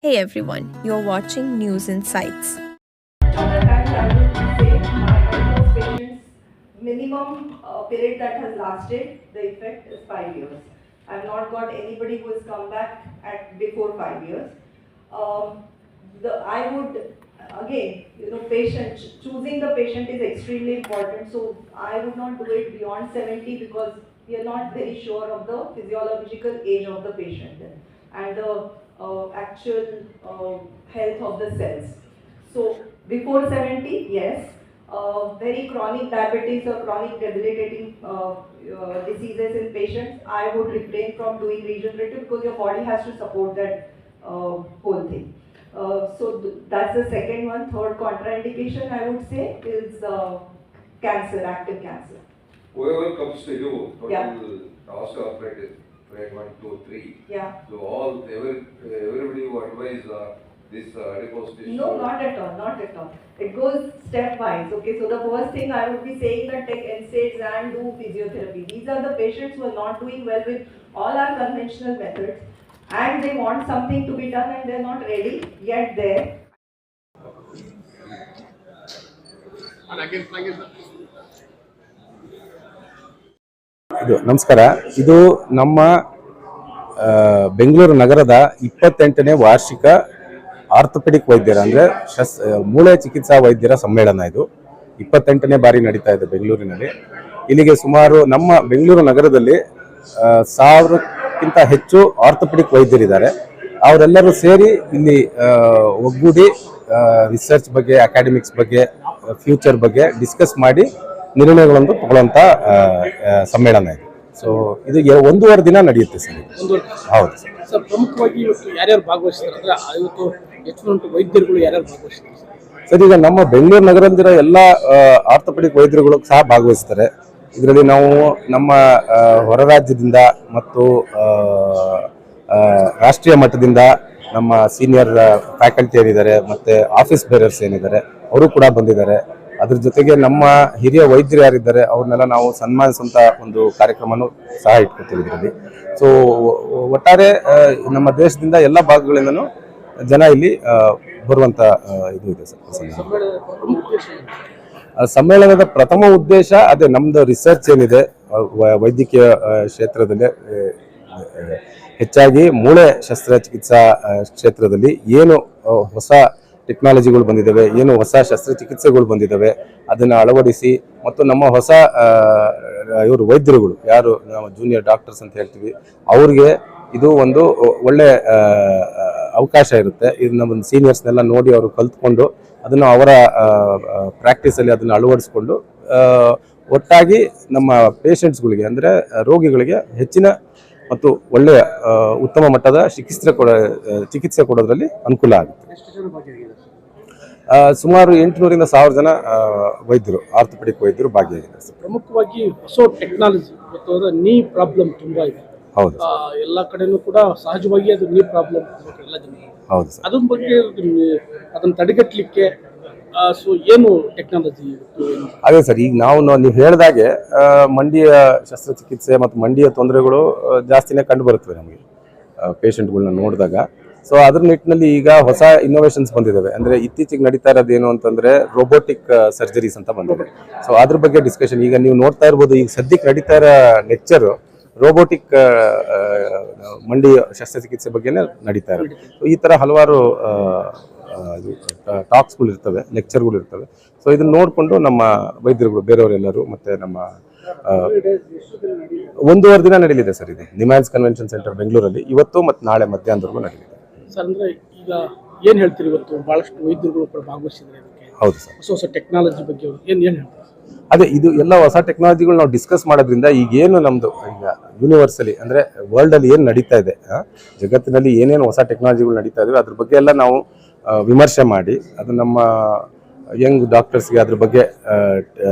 Hey everyone, you're watching News Insights. Other times I would say my most patients minimum period that has lasted the effect is 5 years. I have not got anybody who has come back at before 5 years. Um, I would again, patient choosing the patient is extremely important. So I would not do it beyond 70 because we are not very sure of the physiological age of the patient and the actual health of the cells. So before 70, yes. Very chronic diabetes or chronic debilitating diseases in patients, I would refrain from doing regenerative because your body has to support that whole thing. That's the second one. Third contraindication I would say is cancer, active cancer. Whoever comes to you, total Yeah. osteoarthritis, grade 1, 2, 3. Yeah. So everybody who advise this adipose tissue. No, not at all, not at all. It goes stepwise. Okay, so the first thing I would be saying that take NSAIDs and do physiotherapy. These are the patients who are not doing well with all our conventional methods and they want something to be done and they're not ready yet there. ನಮಸ್ಕಾರ. ಇದು ನಮ್ಮ ಬೆಂಗಳೂರು ನಗರದ 28ನೇ ವಾರ್ಷಿಕ orthopaedic ವೈದ್ಯರ ಅಂದರೆ ಮೂಳೆ ಚಿಕಿತ್ಸಾ ವೈದ್ಯರ ಸಮ್ಮೇಳನ. ಇದು 28ನೇ ಬಾರಿ ನಡೀತಾ ಇದೆ ಬೆಂಗಳೂರಿನಲ್ಲಿ. ಇಲ್ಲಿಗೆ ಸುಮಾರು ನಮ್ಮ ಬೆಂಗಳೂರು ನಗರದಲ್ಲಿ 1000ಕ್ಕಿಂತ ಹೆಚ್ಚು ಆರ್ಥೋಪೆಡಿಕ್ ವೈದ್ಯರಿದ್ದಾರೆ. ಅವರೆಲ್ಲರೂ ಸೇರಿ ಇಲ್ಲಿ ಒಗ್ಗೂಡಿ ರಿಸರ್ಚ್ ಬಗ್ಗೆ, ಅಕಾಡೆಮಿಕ್ಸ್ ಬಗ್ಗೆ, ಫ್ಯೂಚರ್ ಬಗ್ಗೆ ಡಿಸ್ಕಸ್ ಮಾಡಿ ನಿರ್ಣಯಗಳನ್ನು ತಗೊಳ್ಳುವಂಥ ಸಮ್ಮೇಳನ ಇದು. ಸೊ ಇದು 1.5 ದಿನ ನಡೆಯುತ್ತೆ ಸರ್. ಹೌದು ಸರ್. ಪ್ರಮುಖವಾಗಿ ಇವತ್ತು ಯಾರ್ಯಾರು ಭಾಗವಹಿಸ್ತಾರೆ ಅಂದ್ರೆ ಇವತ್ತು ಎಷ್ಟು ವೈದ್ಯರುಗಳು ಯಾರ್ಯಾರು ಭಾಗವಹಿಸ್ತಾರೆ ಸರ್? ಈಗ ನಮ್ಮ ಬೆಂಗಳೂರು ನಗರದಲ್ಲಿರೋ ಎಲ್ಲ ಆರ್ಥೋಪೆಡಿಕ್ ವೈದ್ಯರುಗಳು ಸಹ ಭಾಗವಹಿಸ್ತಾರೆ. ಇದರಲ್ಲಿ ನಾವು ನಮ್ಮ ಹೊರ ರಾಜ್ಯದಿಂದ ಮತ್ತು ರಾಷ್ಟ್ರೀಯ ಮಟ್ಟದಿಂದ ನಮ್ಮ ಸೀನಿಯರ್ ಫ್ಯಾಕಲ್ಟಿ ಏನಿದ್ದಾರೆ ಮತ್ತು ಆಫೀಸ್ ಬೇರರ್ಸ್ ಏನಿದ್ದಾರೆ ಅವರು ಕೂಡ ಬಂದಿದ್ದಾರೆ. ಅದ್ರ ಜೊತೆಗೆ ನಮ್ಮ ಹಿರಿಯ ವೈದ್ಯರು ಯಾರಿದ್ದಾರೆ ಅವ್ರನ್ನೆಲ್ಲ ನಾವು ಸನ್ಮಾನಿಸುವಂಥ ಒಂದು ಕಾರ್ಯಕ್ರಮನೂ ಸಹ ಇಟ್ಕೊತೀವಿ ಇದರಲ್ಲಿ. ಸೊ ಒಟ್ಟಾರೆ ನಮ್ಮ ದೇಶದಿಂದ ಎಲ್ಲ ಭಾಗಗಳಿಂದನೂ ಜನ ಇಲ್ಲಿ ಬರುವಂಥ ಇದು ಇದೆ ಸರ್. ಸಮ್ಮೇಳನದ ಪ್ರಥಮ ಉದ್ದೇಶ ಅದೇ ನಮ್ಮದು ರಿಸರ್ಚ್ ಏನಿದೆ ವೈದ್ಯಕೀಯ ಕ್ಷೇತ್ರದಲ್ಲಿ, ಹೆಚ್ಚಾಗಿ ಮೂಳೆ ಶಸ್ತ್ರಚಿಕಿತ್ಸಾ ಕ್ಷೇತ್ರದಲ್ಲಿ ಏನು ಹೊಸ ಟೆಕ್ನಾಲಜಿಗಳು ಬಂದಿದ್ದಾವೆ, ಏನು ಹೊಸ ಶಸ್ತ್ರಚಿಕಿತ್ಸೆಗಳು ಬಂದಿದ್ದಾವೆ ಅದನ್ನು ಅಳವಡಿಸಿ ಮತ್ತು ನಮ್ಮ ಹೊಸ ಇವರು ವೈದ್ಯರುಗಳು ಯಾರು ನಾವು ಜೂನಿಯರ್ ಡಾಕ್ಟರ್ಸ್ ಅಂತ ಹೇಳ್ತೀವಿ ಅವ್ರಿಗೆ ಇದು ಒಂದು ಒಳ್ಳೆ ಅವಕಾಶ ಇರುತ್ತೆ. ಇದು ನಮ್ಮ ಸೀನಿಯರ್ಸ್ನೆಲ್ಲ ನೋಡಿ ಅವರು ಕಲ್ತ್ಕೊಂಡು ಅದನ್ನು ಅವರ ಪ್ರಾಕ್ಟೀಸಲ್ಲಿ ಅದನ್ನು ಅಳವಡಿಸ್ಕೊಂಡು ಒಟ್ಟಾಗಿ ನಮ್ಮ ಪೇಷಂಟ್ಸ್ಗಳಿಗೆ ಅಂದರೆ ರೋಗಿಗಳಿಗೆ ಹೆಚ್ಚಿನ ಮತ್ತು ಒಳ್ಳೆಯ ಉತ್ತಮ ಮಟ್ಟದ ಚಿಕಿತ್ಸೆ ಕೊಡೋದ್ರಲ್ಲಿ ಅನುಕೂಲ ಆಗುತ್ತೆ. ಸುಮಾರು 800ರಿಂದ 1000 ಜನ ವೈದ್ಯರು, ಆರ್ಥೋಪೆಡಿಕ್ ವೈದ್ಯರು ಭಾಗಿಯಾಗಿದ್ದಾರೆ. ಪ್ರಮುಖವಾಗಿ ಹೊಸ ಟೆಕ್ನಾಲಜಿ ಇವತ್ತು ನೀ ಪ್ರಾಬ್ಲಮ್ ತುಂಬಾ ಇದೆ. ಹೌದು. ಎಲ್ಲ ಕಡೆನೂ ಕೂಡ ಸಹಜವಾಗಿ ಅದು ನೀ ಪ್ರಾಬ್ಲಮ್ ಎಲ್ಲ ಜನ. ಹೌದು ಸರ್. ಅದ್ರ ಬಗ್ಗೆ ಅದನ್ನು ತಡೆಗಟ್ಟಲಿಕ್ಕೆ ಸೊ ಏನು ಟೆಕ್ನಾಲಜಿ? ಅದೇ ಸರ್, ಈಗ ನೀವು ಹೇಳಿದಾಗೆ ಮಂಡಿಯ ಶಸ್ತ್ರಚಿಕಿತ್ಸೆ ಮತ್ತು ಮಂಡಿಯ ತೊಂದರೆಗಳು ಜಾಸ್ತಿನೇ ಕಂಡು ಬರುತ್ತವೆ ನಮಗೆ ಪೇಷಂಟ್ಗಳನ್ನ ನೋಡಿದಾಗ. ಸೊ ಅದ್ರ ನಿಟ್ಟಿನಲ್ಲಿ ಈಗ ಹೊಸ ಇನ್ನೋವೇಷನ್ಸ್ ಬಂದಿದ್ದಾವೆ. ಅಂದರೆ ಇತ್ತೀಚೆಗೆ ನಡೀತಾ ಇರೋದೇನು ಅಂತಂದರೆ ರೋಬೋಟಿಕ್ ಸರ್ಜರೀಸ್ ಅಂತ ಬಂದಿದೆ. ಸೊ ಅದ್ರ ಬಗ್ಗೆ ಡಿಸ್ಕಷನ್ ಈಗ ನೀವು ನೋಡ್ತಾ ಇರ್ಬೋದು. ಈಗ ಸದ್ಯಕ್ಕೆ ನಡೀತಾ ಇರೋ ಲೆಕ್ಚರು ರೋಬೋಟಿಕ್ ಮಂಡಿ ಶಸ್ತ್ರಚಿಕಿತ್ಸೆ ಬಗ್ಗೆನೇ ನಡೀತಾ ಇರೋದು. ಸೊ ಈ ಥರ ಹಲವಾರು ಟಾಕ್ಸ್ಗಳು ಇರ್ತವೆ, ಲೆಕ್ಚರ್ಗಳು ಇರ್ತವೆ. ಸೊ ಇದನ್ನ ನೋಡಿಕೊಂಡು ನಮ್ಮ ವೈದ್ಯರುಗಳು ಬೇರೆಯವರೆಲ್ಲರೂ ಮತ್ತು ನಮ್ಮ 1.5 ದಿನ ನಡೀಲಿದೆ ಸರ್. ಇದು ನಿಮ್ಯಾನ್ಸ್ ಕನ್ವೆನ್ಷನ್ ಸೆಂಟರ್ ಬೆಂಗಳೂರಲ್ಲಿ ಇವತ್ತು ಮತ್ತು ನಾಳೆ ಮಧ್ಯಾಹ್ನದವರೆಗೂ ನಡೀಲಿದೆ ಸರ್. ಅಂದರೆ ಈಗ ಏನು ಹೇಳ್ತೀರಿ, ಇವತ್ತು ಭಾಳಷ್ಟು ವೈದ್ಯರುಗಳು ಕೂಡ ಭಾಗವಹಿಸಿದ್ದಾರೆ. ಹೌದು ಸರ್. ಹೊಸ ಹೊಸ ಟೆಕ್ನಾಲಜಿ ಬಗ್ಗೆ ಏನು ಹೇಳ್ತಾರೆ? ಅದೇ ಇದು ಎಲ್ಲ ಹೊಸ ಟೆಕ್ನಾಲಜಿಗಳು ನಾವು ಡಿಸ್ಕಸ್ ಮಾಡೋದ್ರಿಂದ ಈಗೇನು ನಮ್ಮದು ಈಗ ಯೂನಿವರ್ಸಲಿ ಅಂದರೆ ವರ್ಲ್ಡಲ್ಲಿ ಏನು ನಡೀತಾ ಇದೆ, ಜಗತ್ತಿನಲ್ಲಿ ಏನೇನು ಹೊಸ ಟೆಕ್ನಾಲಜಿಗಳು ನಡೀತಾ ಇದ್ದಾವೆ ಅದ್ರ ಬಗ್ಗೆ ಎಲ್ಲ ನಾವು ವಿಮರ್ಶೆ ಮಾಡಿ ಅದು ನಮ್ಮ ಯಂಗ್ ಡಾಕ್ಟರ್ಸ್ಗೆ ಅದ್ರ ಬಗ್ಗೆ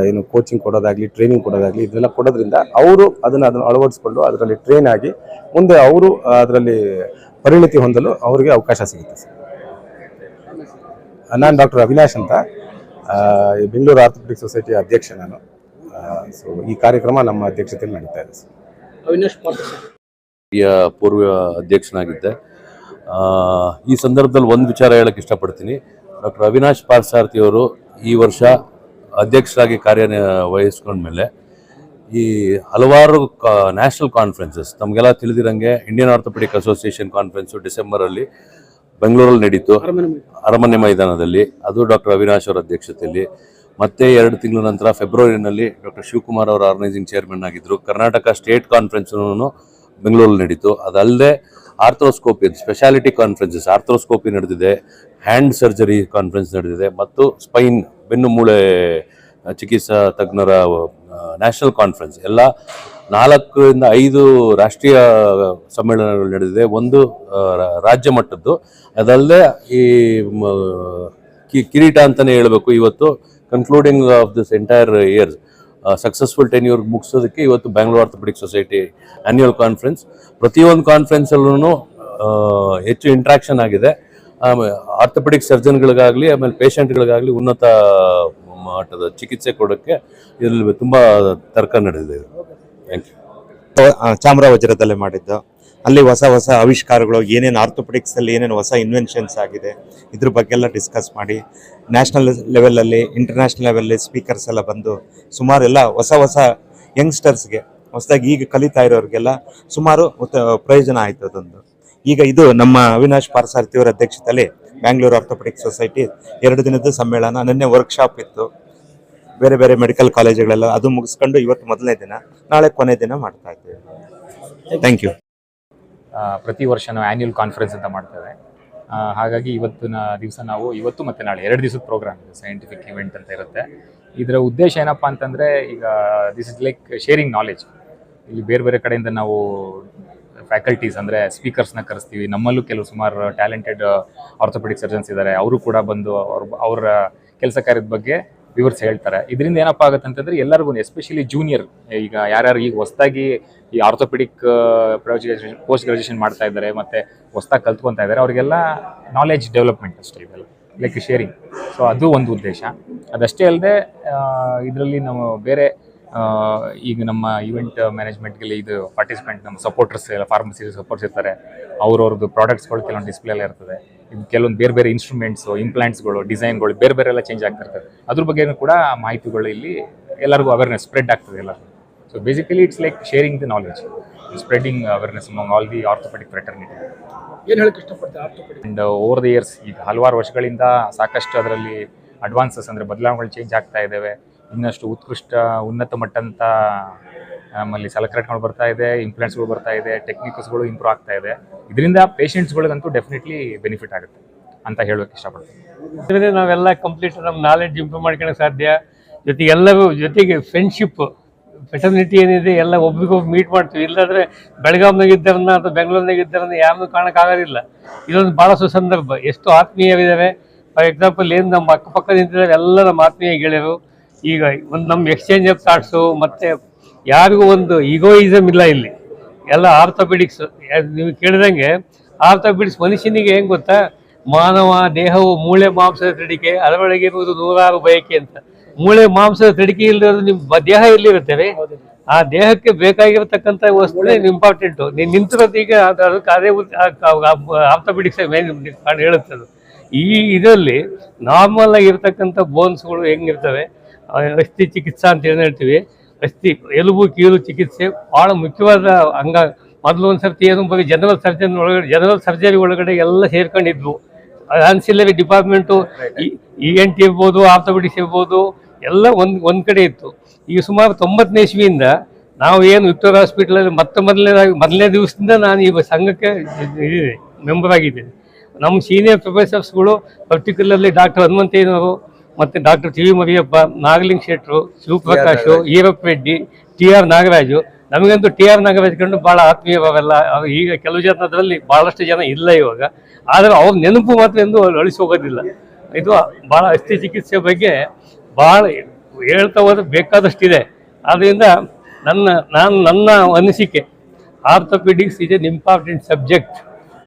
ಏನು ಕೋಚಿಂಗ್ ಕೊಡೋದಾಗಲಿ, ಟ್ರೈನಿಂಗ್ ಕೊಡೋದಾಗಲಿ ಇದನ್ನೆಲ್ಲ ಕೊಡೋದ್ರಿಂದ ಅವರು ಅದನ್ನು ಅಳವಡಿಸ್ಕೊಂಡು ಅದರಲ್ಲಿ ಟ್ರೈನ್ ಆಗಿ ಮುಂದೆ ಅವರು ಅದರಲ್ಲಿ ಪರಿಣಿತಿ ಹೊಂದಲು ಅವರಿಗೆ ಅವಕಾಶ ಸಿಗುತ್ತೆ ಸರ್. ನಾನು ಡಾಕ್ಟರ್ ಅವಿನಾಶ್ ಅಂತ, ಬೆಂಗಳೂರು ಆರ್ಥೋಪೆಡಿಕ್ ಸೊಸೈಟಿಯ ಅಧ್ಯಕ್ಷ ನಾನು. ಸೊ ಈ ಕಾರ್ಯಕ್ರಮ ನಮ್ಮ ಅಧ್ಯಕ್ಷತೆಯಲ್ಲಿ ನಡೀತಾ ಇದೆ ಸರ್. ಅವಿನಾಶ್ ಪೂರ್ವ ಅಧ್ಯಕ್ಷನಾಗಿದ್ದೆ. ಈ ಸಂದರ್ಭದಲ್ಲಿ ಒಂದು ವಿಚಾರ ಹೇಳಕ್ಕೆ ಇಷ್ಟಪಡ್ತೀನಿ. ಡಾಕ್ಟರ್ ಅವಿನಾಶ್ ಪಾರ್ಥಸಾರಥಿ ಅವರು ಈ ವರ್ಷ ಅಧ್ಯಕ್ಷರಾಗಿ ಕಾರ್ಯವಹಿಸ್ಕೊಂಡ್ಮೇಲೆ ಈ ಹಲವಾರು ನ್ಯಾಷನಲ್ ಕಾನ್ಫರೆನ್ಸಸ್ ನಮಗೆಲ್ಲ ತಿಳಿದಿರಂಗೆ ಇಂಡಿಯನ್ ಆರ್ಥೋಪೆಡಿಕ್ ಅಸೋಸಿಯೇಷನ್ ಕಾನ್ಫರೆನ್ಸು ಡಿಸೆಂಬರಲ್ಲಿ ಬೆಂಗಳೂರಲ್ಲಿ ನಡೀತು, ಅರಮನೆ ಮೈದಾನದಲ್ಲಿ. ಅದು ಡಾಕ್ಟರ್ ಅವಿನಾಶ್ ಅವರ ಅಧ್ಯಕ್ಷತೆಯಲ್ಲಿ. ಮತ್ತೆ 2 ತಿಂಗಳ ನಂತರ ಫೆಬ್ರವರಿನಲ್ಲಿ ಡಾಕ್ಟರ್ ಶಿವಕುಮಾರ್ ಅವರು ಆರ್ಗನೈಸಿಂಗ್ ಚೇರ್ಮನ್ ಆಗಿದ್ದರು. ಕರ್ನಾಟಕ ಸ್ಟೇಟ್ ಕಾನ್ಫರೆನ್ಸ್ನು ಬೆಂಗಳೂರಲ್ಲಿ ನಡೀತು. ಅದಲ್ಲದೆ ಆರ್ಥ್ರೋಸ್ಕೋಪಿ ಸ್ಪೆಷಾಲಿಟಿ ಕಾನ್ಫರೆನ್ಸಸ್, ಆರ್ಥ್ರೋಸ್ಕೋಪಿ ನಡೆದಿದೆ, ಹ್ಯಾಂಡ್ ಸರ್ಜರಿ ಕಾನ್ಫರೆನ್ಸ್ ನಡೆದಿದೆ, ಮತ್ತು ಸ್ಪೈನ್ ಬೆನ್ನು ಮೂಳೆ ಚಿಕಿತ್ಸಾ ತಜ್ಞರ ನ್ಯಾಷನಲ್ ಕಾನ್ಫರೆನ್ಸ್ ಎಲ್ಲ 4 ರಿಂದ 5 ರಾಷ್ಟ್ರೀಯ ಸಮ್ಮೇಳನಗಳು ನಡೆದಿದೆ, 1 ರಾಜ್ಯ ಮಟ್ಟದ್ದು. ಅದಲ್ಲದೆ ಈ ಕಿರೀಟ ಅಂತಲೇ ಹೇಳಬೇಕು, ಇವತ್ತು concluding of this entire year successful tenure ಮುಗಿಸೋದಕ್ಕೆ ಇವತ್ತು Bangalore orthopaedic society annual conference. ಪ್ರತಿಯೊಂದು ಕಾನ್ಫರೆನ್ಸಲ್ಲೂ ಹೆಚ್ಚು ಇಂಟ್ರಾಕ್ಷನ್ ಆಗಿದೆ. ಆರ್ಥೋಪೆಡಿಕ್ ಸರ್ಜನ್ಗಳಿಗಾಗಲಿ ಆಮೇಲೆ ಪೇಷಂಟ್ಗಳಿಗಾಗಲಿ ಉನ್ನತ ಮಟ್ಟದ ಚಿಕಿತ್ಸೆ ಕೊಡೋಕ್ಕೆ ಇದರಲ್ಲಿ ತುಂಬ ತರ್ಕ ನಡೆದಿದೆ. Thank you. ಚಾಮರಾಜನಗರದಲ್ಲೇ ಮಾಡಿದ್ದು. ಅಲ್ಲಿ ಹೊಸ ಹೊಸ ಆವಿಷ್ಕಾರಗಳು, ಏನೇನು ಆರ್ಥೋಪೆಡಿಕ್ಸ್ ಅಲ್ಲಿ ಏನೇನು ಹೊಸ ಇನ್ವೆನ್ಷನ್ಸ್ ಆಗಿದೆ ಇದ್ರ ಬಗ್ಗೆ ಎಲ್ಲ ಡಿಸ್ಕಸ್ ಮಾಡಿ, ನ್ಯಾಷನಲ್ ಲೆವೆಲಲ್ಲಿ ಇಂಟರ್ನ್ಯಾಷನಲ್ ಲೆವೆಲಲ್ಲಿ ಸ್ಪೀಕರ್ಸ್ ಎಲ್ಲ ಬಂದು ಸುಮಾರು ಎಲ್ಲ ಹೊಸ ಹೊಸ ಯಂಗ್ಸ್ಟರ್ಸ್ಗೆ ಹೊಸದಾಗಿ ಈಗ ಕಲಿತಾ ಇರೋರಿಗೆಲ್ಲ ಸುಮಾರು ಪ್ರಯೋಜನ ಆಯಿತು ಅದೊಂದು. ಈಗ ಇದು ನಮ್ಮ ಅವಿನಾಶ್ ಪಾರ್ಥಸಾರಥಿ ಅವರ ಅಧ್ಯಕ್ಷತೆಯಲ್ಲಿ ಬ್ಯಾಂಗ್ಳೂರ್ ಆರ್ಥೋಪೆಡಿಕ್ ಸೊಸೈಟಿ 2 ದಿನದ ಸಮ್ಮೇಳನ. ನಿನ್ನೆ ವರ್ಕ್ಶಾಪ್ ಇತ್ತು ಬೇರೆ ಬೇರೆ ಮೆಡಿಕಲ್ ಕಾಲೇಜುಗಳೆಲ್ಲ, ಅದು ಮುಗಿಸ್ಕೊಂಡು ಇವತ್ತು ಮೊದಲನೇ ದಿನ, ನಾಳೆ ಕೊನೆ ದಿನ ಮಾಡ್ತಾ ಇದ್ದೇವೆ. Thank you. ಪ್ರತಿ ವರ್ಷ ನಾವು ಆ್ಯನ್ಯುವಲ್ ಕಾನ್ಫರೆನ್ಸ್ ಅಂತ ಮಾಡ್ತೇವೆ. ಹಾಗಾಗಿ ಇವತ್ತಿನ ದಿವಸ ನಾವು ಇವತ್ತು ಮತ್ತು ನಾಳೆ 2 ದಿವಸದ ಪ್ರೋಗ್ರಾಮ್ ಇದೆ, ಸೈಂಟಿಫಿಕ್ ಇವೆಂಟ್ ಅಂತ ಇರುತ್ತೆ. ಇದರ ಉದ್ದೇಶ ಏನಪ್ಪ ಅಂತಂದರೆ, ಈಗ this is like sharing knowledge. ಇಲ್ಲಿ ಬೇರೆ ಬೇರೆ ಕಡೆಯಿಂದ ನಾವು ಫ್ಯಾಕಲ್ಟೀಸ್ ಅಂದರೆ ಸ್ಪೀಕರ್ಸ್ನ ಕರೆಸ್ತೀವಿ. ನಮ್ಮಲ್ಲೂ ಕೆಲವು ಸುಮಾರು ಟ್ಯಾಲೆಂಟೆಡ್ ಆರ್ಥೋಪೆಡಿಕ್ ಸರ್ಜನ್ಸ್ ಇದ್ದಾರೆ, ಅವರು ಕೂಡ ಬಂದು ಅವರ ಕೆಲಸ ಕಾರ್ಯದ ಬಗ್ಗೆ ವಿವರಿಸಿ ಹೇಳ್ತಾರೆ. ಇದರಿಂದ ಏನಪ್ಪ ಆಗುತ್ತೆ ಅಂತಂದರೆ ಎಲ್ಲರಿಗೂ, ಎಸ್ಪೆಷಲಿ ಜೂನಿಯರ್, ಈಗ ಯಾರ್ಯಾರು ಈಗ ಹೊಸದಾಗಿ ಈ ಆರ್ಥೋಪೆಡಿಕ್ ಪೋಸ್ಟ್ ಗ್ರಾಜುಯೇಷನ್ ಮಾಡ್ತಾ ಇದ್ದಾರೆ ಮತ್ತು ಹೊಸದಾಗಿ ಕಲ್ತ್ಕೊತಾ ಇದ್ದಾರೆ, ಅವರಿಗೆಲ್ಲ ನಾಲೆಜ್ ಡೆವಲಪ್ಮೆಂಟ್ ಅಷ್ಟೇ ಇದೆಲ್ಲ, ಲೈಕ್ ಶೇರಿಂಗ್. ಸೊ ಅದು ಒಂದು ಉದ್ದೇಶ. ಅದಷ್ಟೇ ಅಲ್ಲದೆ ಇದರಲ್ಲಿ ನಾವು ಬೇರೆ ಈಗ ನಮ್ಮ ಇವೆಂಟ್ ಮ್ಯಾನೇಜ್ಮೆಂಟ್ಗೆ ಇದು ಪಾರ್ಟಿಸಿಪೆಂಟ್ ನಮ್ಮ ಸಪೋರ್ಟರ್ಸ್ ಎಲ್ಲ ಫಾರ್ಮಸಿ ಸಪೋರ್ಟ್ಸ್ ಇರ್ತಾರೆ, ಅವ್ರವ್ರದ್ದು ಪ್ರಾಡಕ್ಟ್ಸ್ಗಳು ಕೆಲವೊಂದು ಡಿಸ್ಪ್ಲೇ ಎಲ್ಲ ಇರ್ತದೆ. ಇದು ಕೆಲವೊಂದು ಬೇರೆ ಬೇರೆ ಇನ್ಸ್ಟ್ರೂಮೆಂಟ್ಸು, ಇಂಪ್ಲಾಂಟ್ಸ್ಗಳು, ಡಿಸೈನ್ಗಳು ಬೇರೆ ಬೇರೆ ಎಲ್ಲ ಚೇಂಜ್ ಆಗ್ತಿರ್ತದೆ. ಅದ್ರ ಬಗ್ಗೆನೂ ಕೂಡ ಮಾಹಿತಿಗಳು ಇಲ್ಲಿ ಎಲ್ಲರಿಗೂ ಅವೇರ್ನೆಸ್ ಸ್ಪ್ರೆಡ್ ಆಗ್ತದೆ ಎಲ್ಲರಿಗೂ. So basically it's like sharing the knowledge, spreading awareness among all the orthopaedic fraternity. ಏನು ಹೇಳಕ್ಕೆ ಇಷ್ಟಪಡ್ತಾರೆ orthopaedic? And over the years ಈಗ ಹಲವಾರು ವರ್ಷಗಳಿಂದ ಸಾಕಷ್ಟು ಅದರಲ್ಲಿ ಅಡ್ವಾನ್ಸಸ್ ಅಂದರೆ ಬದಲಾವಣೆಗಳು ಚೇಂಜ್ ಆಗ್ತಾ ಇದ್ದಾವೆ. ಇನ್ನಷ್ಟು ಉತ್ಕೃಷ್ಟ ಉನ್ನತ ಮಟ್ಟಂತ ನಮ್ಮಲ್ಲಿ ಸಲಕರಣೆಗಳು ಬರ್ತಾ ಇದೆ, ಇಂಪ್ಲಾಂಟ್ಸ್ಗಳು ಬರ್ತಾ ಇದೆ, ಟೆಕ್ನಿಕ್ಸ್ಗಳು ಇಂಪ್ರೂವ್ ಆಗ್ತಾ ಇದೆ. ಇದರಿಂದ ಪೇಷಂಟ್ಸ್ಗಳಿಗಂತೂ ಡೆಫಿನೆಟ್ಲಿ ಬೆನಿಫಿಟ್ ಆಗುತ್ತೆ ಅಂತ ಹೇಳೋಕ್ಕೆ ಇಷ್ಟಪಡ್ತೀನಿ. ನಾವೆಲ್ಲ ಕಂಪ್ಲೀಟ್ ನಮ್ಮ ನಾಲೆಡ್ಜ್ ಇಂಪ್ರೂವ್ ಮಾಡ್ಕೊಳ್ಳೋಕೆ ಸಾಧ್ಯ. ಜೊತೆಗೆ ಎಲ್ಲರೂ ಜೊತೆಗೆ ಫ್ರೆಂಡ್ಶಿಪ್ ಫೆಟರ್ನಿಟಿ ಏನಿದೆ ಎಲ್ಲ ಒಬ್ರಿಗೊಬ್ಬರು ಮೀಟ್ ಮಾಡ್ತೀವಿ. ಇಲ್ಲಾಂದರೆ ಬೆಳಗಾವಿನಾಗ ಇದ್ದಾರನ್ನ ಅಥವಾ ಬೆಂಗಳೂರಿನಾಗ ಇದ್ದಾರನ್ನ ಯಾರನ್ನೂ ಕಾಣೋಕ್ಕಾಗೋದಿಲ್ಲ. ಇದೊಂದು ಭಾಳ ಸುಸಂದರ್ಭ. ಎಷ್ಟು ಆತ್ಮೀಯವಿದ್ದಾವೆ. ಫಾರ್ ಎಕ್ಸಾಂಪಲ್ ಏನು ನಮ್ಮ ಅಕ್ಕಪಕ್ಕ ನಿಂತಿದ್ದಾರೆ ಎಲ್ಲ ನಮ್ಮ ಆತ್ಮೀಯ ಗೆಳೆಯರು. ಈಗ ಒಂದು ನಮ್ಮ ಎಕ್ಸ್ಚೇಂಜ್ ಆಫ್ ಥಾಟ್ಸು, ಮತ್ತು ಯಾರಿಗೂ ಒಂದು ಈಗೋಯಿಸಮ್ ಇಲ್ಲ ಇಲ್ಲಿ. ಎಲ್ಲ ಆರ್ಥೋಪೆಡಿಕ್ಸ್ ನೀವು ಕೇಳಿದಂಗೆ ಆರ್ಥೋಪೆಡಿಕ್ಸ್ ಮನುಷ್ಯನಿಗೆ ಹೆಂಗೆ ಗೊತ್ತಾ, ಮಾನವ ದೇಹವು ಮೂಳೆ ಮಾಂಸದ ತಡಿಕೆ, ಅದರೊಳಗೆ ಇರುವುದು 106 ಬಯಕೆ ಅಂತ. ಮೂಳೆ ಮಾಂಸದ ತಡಿಕೆ ಇಲ್ಲದಿರೋದು ನಿಮ್ಮ ದೇಹ ಎಲ್ಲಿರುತ್ತೇವೆ, ಆ ದೇಹಕ್ಕೆ ಬೇಕಾಗಿರತಕ್ಕಂಥ ವಸ್ತುನೇ ಇಂಪಾರ್ಟೆಂಟು. ನೀನು ನಿಂತಿರೋದು ಈಗ ಅದಕ್ಕೆ ಅದೇ ಆರ್ಥೋಪೆಡಿಕ್ಸ್ ಹೇಳುತ್ತದೆ. ಈ ಇದರಲ್ಲಿ ನಾರ್ಮಲ್ ಆಗಿರ್ತಕ್ಕಂಥ ಬೋನ್ಸ್ಗಳು ಹೆಂಗಿರ್ತವೆ, ಅಸ್ಥಿ ಚಿಕಿತ್ಸಾ ಅಂತ ಏನು ಹೇಳ್ತೀವಿ, ಅಸ್ಥಿ ಎಲುಬು ಕೀಲು ಚಿಕಿತ್ಸೆ ಭಾಳ ಮುಖ್ಯವಾದ ಅಂಗ. ಮೊದಲು ಒಂದು ಸರ್ತಿ ಏನು ಬಗ್ಗೆ ಜನರಲ್ ಸರ್ಜರಿ ಒಳಗಡೆ ಎಲ್ಲ ಸೇರ್ಕೊಂಡಿದ್ವು. ಆನ್ಸಿಲರಿ ಡಿಪಾರ್ಟ್ಮೆಂಟು ENT ಇರ್ಬೋದು, ಆರ್ಥೋಪೆಡಿಕ್ಸ್ ಇರ್ಬೋದು, ಎಲ್ಲ ಒಂದು ಕಡೆ ಇತ್ತು. ಈಗ ಸುಮಾರು 90ನೇ ಇಸ್ವಿಯಿಂದ ನಾವು ಏನು ವಿಕ್ಟೋರಿಯಾ ಹಾಸ್ಪಿಟಲಲ್ಲಿ ಮೊದಲನೇ ದಿವಸದಿಂದ ನಾನು ಈ ಸಂಘಕ್ಕೆ ಮೆಂಬರ್ ಆಗಿದ್ದೇನೆ. ನಮ್ಮ ಸೀನಿಯರ್ ಪ್ರೊಫೆಸರ್ಸ್ಗಳು ಪರ್ಟಿಕ್ಯುಲರ್ಲಿ ಡಾಕ್ಟರ್ ಹನುಮಂತಯ್ಯನವರು ಮತ್ತು doctor T V Mariyappa, Nagaling ಶೆಟ್ಟರು, ಶಿವಪ್ರಕಾಶು, ಈರಪ್ಪ ರೆಡ್ಡಿ, TR ನಾಗರಾಜು. ನಮಗಂತೂ TR ನಾಗರಾಜ್ ಕಂಡು ಭಾಳ ಆತ್ಮೀಯವಾಗಲ್ಲ. ಈಗ ಕೆಲವು ಜನದಲ್ಲಿ ಭಾಳಷ್ಟು ಜನ ಇಲ್ಲ ಇವಾಗ, ಆದರೆ ಅವ್ರ ನೆನಪು ಮಾತ್ರ ಎಂದು ಅಳಿಸಿ ಹೋಗೋದಿಲ್ಲ. ಇದು ಭಾಳ ಅಸ್ಥಿ ಚಿಕಿತ್ಸೆ ಬಗ್ಗೆ ಭಾಳ ಹೇಳ್ತಾ ಹೋದ್ರೆ ಬೇಕಾದಷ್ಟಿದೆ. ಆದ್ದರಿಂದ ನನ್ನ ಅನಿಸಿಕೆ, orthopaedics is N important subject